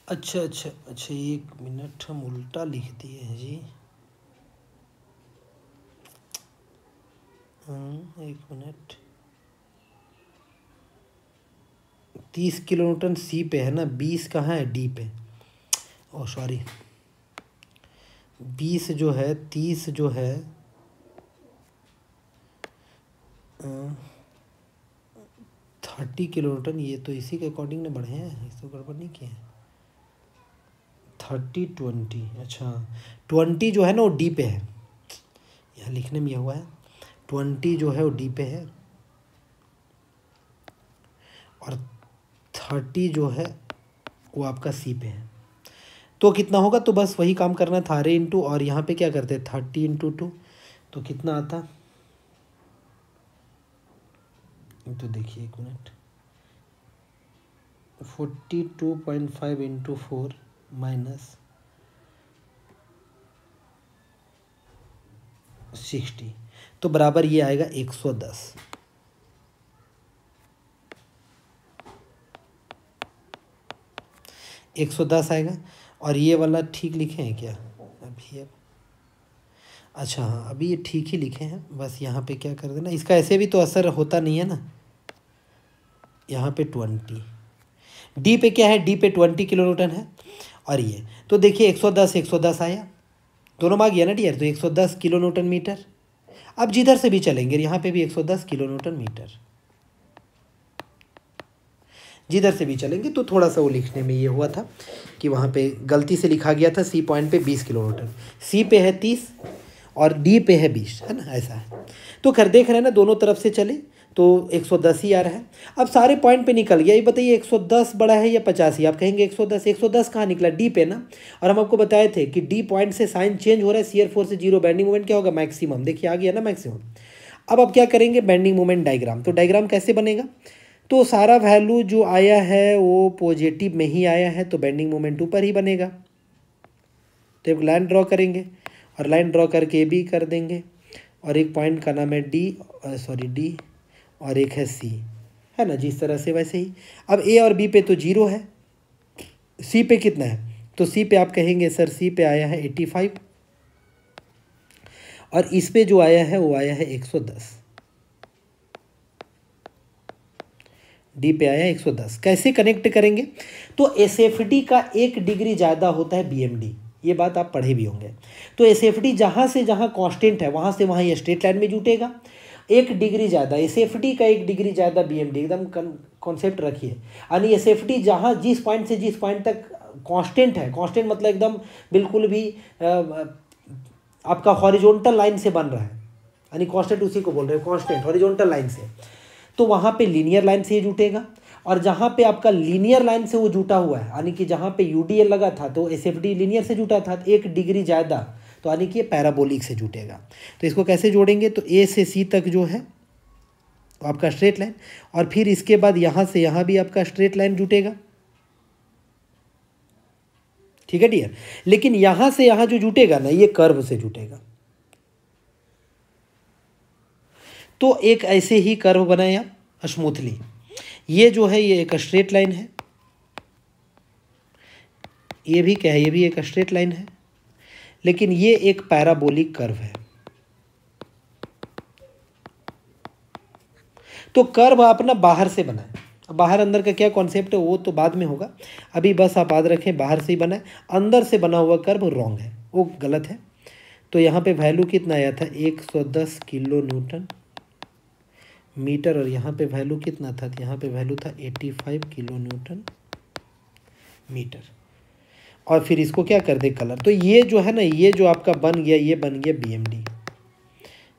A: अच्छा अच्छा अच्छा, 1 मिनट, हम उल्टा लिख दिए हैं जी, 1 मिनट, 30 किलो न्यूटन सी पे है ना, 20 कहाँ है, डी पे। ओह सॉरी, 20 जो है, 30 जो है 30 किलो न्यूटन, ये तो इसी के अकॉर्डिंग ने बढ़े हैं, इस तो गड़बड़ नहीं किए हैं। 30 20, अच्छा 20 जो है ना वो डी पे है, यहाँ लिखने में यह हुआ है 20 जो है वो डी पे है, और 30 जो है वो आपका सी पे है। तो कितना होगा, तो बस वही काम करना था, अरे इंटू, और यहाँ पे क्या करते हैं 30 × 2, तो कितना आता, तो देखिए एक मिनट, 42.5 × 4 माइनस 60, तो बराबर ये आएगा 110। आएगा। और ये वाला ठीक लिखे हैं क्या अभी, अब अच्छा हाँ अभी ये ठीक ही लिखे हैं, बस यहाँ पे क्या कर देना, इसका ऐसे भी तो असर होता नहीं है ना, यहाँ पे 20, डी पे क्या है, डी पे 20 किलो न्यूटन है, और ये तो देखिए 110 आया, दोनों में आ गया ना डियर, तो 110 किलो न्यूटन मीटर। अब जिधर से भी चलेंगे यहाँ पे भी 110 किलो न्यूटन मीटर, जिधर से भी चलेंगे, तो थोड़ा सा वो लिखने में ये हुआ था कि वहाँ पे गलती से लिखा गया था सी पॉइंट पे 20 किलो न्यूटन, सी पे है 30 और डी पे है 20, है ना, ऐसा है। तो खैर देख रहे हैं ना, दोनों तरफ से चले तो 110 ही आ रहा है। अब सारे पॉइंट पे निकल गया, ये बताइए 110 बड़ा है या 85, आप कहेंगे 110 कहाँ निकला, डी पे ना, और हम आपको बताए थे कि डी पॉइंट से साइन चेंज हो रहा है, शियर फोर्स से 0, बेंडिंग मोमेंट क्या होगा, मैक्सिमम, देखिए आ गया ना मैक्सिमम। अब आप क्या करेंगे, बेंडिंग मोमेंट डायग्राम, तो डायग्राम कैसे बनेगा, तो सारा वैल्यू जो आया है वो पॉजिटिव में ही आया है, तो बेंडिंग मोमेंट ऊपर ही बनेगा। तो एक लाइन ड्रॉ करेंगे, और लाइन ड्रॉ करके बी कर देंगे, और एक पॉइंट का नाम है डी, और एक है सी, है ना, जिस तरह से वैसे ही। अब ए और बी पे तो 0 है, सी पे कितना है, तो सी पे आप कहेंगे सर सी पे आया है 85, और इस पे जो आया है वो आया है 110, डी पे आया 110। कैसे कनेक्ट करेंगे, तो एसएफडी का 1 डिग्री ज़्यादा होता है बीएमडी, ये बात आप पढ़े भी होंगे। तो एसएफडी जहाँ से जहाँ कांस्टेंट है वहाँ से वहाँ ये स्ट्रेट लाइन में जुटेगा, 1 डिग्री ज़्यादा एसएफडी का 1 डिग्री ज़्यादा बीएमडी, एकदम कॉन्सेप्ट रखिए। यानी एसएफडी जहाँ जिस पॉइंट से जिस पॉइंट तक कांस्टेंट है, कांस्टेंट मतलब एकदम बिल्कुल भी आपका हॉरिजॉन्टल लाइन से बन रहा है, यानी कांस्टेंट उसी को बोल रहे हैं, कांस्टेंट हॉरिजॉन्टल लाइन से, तो वहाँ पे लीनियर लाइन से ही जुटेगा। और जहाँ पे आपका लीनियर लाइन से वो जुटा हुआ है, यानी कि जहाँ पे यूडीएल लगा था तो एसएफडी लीनियर से जुटा था, 1 डिग्री ज़्यादा, तो यानी कि ये पैराबोलिक से जुटेगा। तो इसको कैसे जोड़ेंगे, तो ए से सी तक जो है आपका स्ट्रेट लाइन, और फिर इसके बाद यहाँ से यहाँ भी आपका स्ट्रेट लाइन जुटेगा, ठीक है डियर। लेकिन यहाँ से यहाँ जो जुटेगा ना, ये कर्व से जुटेगा। तो एक ऐसे ही कर्व बनाए आप स्मूथली, ये जो है ये एक स्ट्रेट लाइन है, ये भी क्या है, ये भी एक स्ट्रेट लाइन है, लेकिन ये एक पैराबोलिक कर्व है। तो कर्व आप ना बाहर से बनाए, बाहर अंदर का क्या कॉन्सेप्ट है वो तो बाद में होगा, अभी बस आप याद रखें बाहर से ही बना है, अंदर से बना हुआ कर्व रॉन्ग है, वो गलत है। तो यहाँ पे वैल्यू कितना आया था, 110 किलो न्यूटन मीटर, और यहाँ पे वैल्यू कितना था, यहाँ पे वैल्यू था 85 किलो न्यूटन मीटर। और फिर इसको क्या कर दे कलर, तो ये जो है ना, ये जो आपका बन गया, ये बन गया बीएमडी,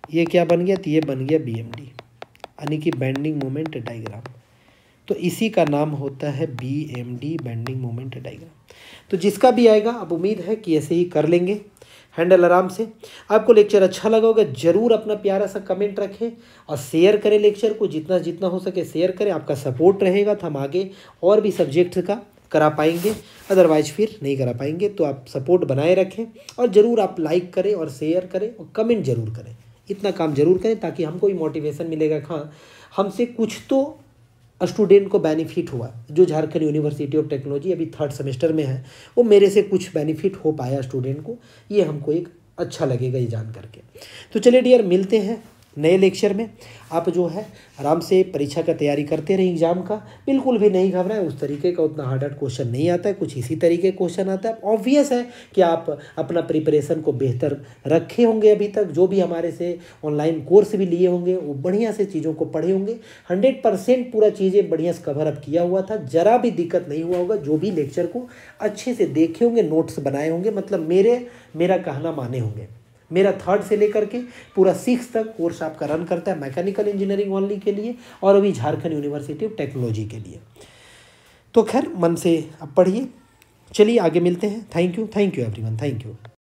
A: ये क्या बन गया, तो ये बन गया बीएमडी, यानी कि बेंडिंग मोमेंट डायग्राम। तो इसी का नाम होता है बीएमडी, बेंडिंग मोमेंट डायग्राम। तो जिसका भी आएगा, अब उम्मीद है कि ऐसे ही कर लेंगे हैंडल आराम से। आपको लेक्चर अच्छा लगा होगा, ज़रूर अपना प्यारा सा कमेंट रखें और शेयर करें लेक्चर को, जितना जितना हो सके शेयर करें, आपका सपोर्ट रहेगा तो हम आगे और भी सब्जेक्ट का करा पाएंगे, अदरवाइज फिर नहीं करा पाएंगे। तो आप सपोर्ट बनाए रखें, और ज़रूर आप लाइक करें और शेयर करें और कमेंट ज़रूर करें, इतना काम ज़रूर करें ताकि हमको भी मोटिवेशन मिलेगा, हाँ हमसे कुछ तो स्टूडेंट को बेनिफिट हुआ। जो झारखंड यूनिवर्सिटी ऑफ टेक्नोलॉजी अभी 3rd सेमेस्टर में है, वो मेरे से कुछ बेनिफिट हो पाया स्टूडेंट को, ये हमको एक अच्छा लगेगा ये जान करके। तो चलिए डियर, मिलते हैं नए लेक्चर में। आप जो है आराम से परीक्षा का तैयारी करते रहे, एग्जाम का बिल्कुल भी नहीं घबराएं। उस तरीके का उतना हार्ड क्वेश्चन नहीं आता है, कुछ इसी तरीके क्वेश्चन आता है। ऑब्वियस है कि आप अपना प्रिपरेशन को बेहतर रखे होंगे, अभी तक जो भी हमारे से ऑनलाइन कोर्स भी लिए होंगे वो बढ़िया से चीज़ों को पढ़े होंगे। 100% पूरा चीज़ें बढ़िया से कवर अप किया हुआ था, जरा भी दिक्कत नहीं हुआ होगा। जो भी लेक्चर को अच्छे से देखे होंगे, नोट्स बनाए होंगे, मतलब मेरा कहना माने होंगे। मेरा 3rd से लेकर के पूरा 6 तक कोर्स आपका रन करता है मैकेनिकल इंजीनियरिंग ओनली के लिए और अभी झारखंड यूनिवर्सिटी ऑफ टेक्नोलॉजी के लिए। तो खैर मन से अब पढ़िए। चलिए आगे मिलते हैं। Thank you everyone, thank you.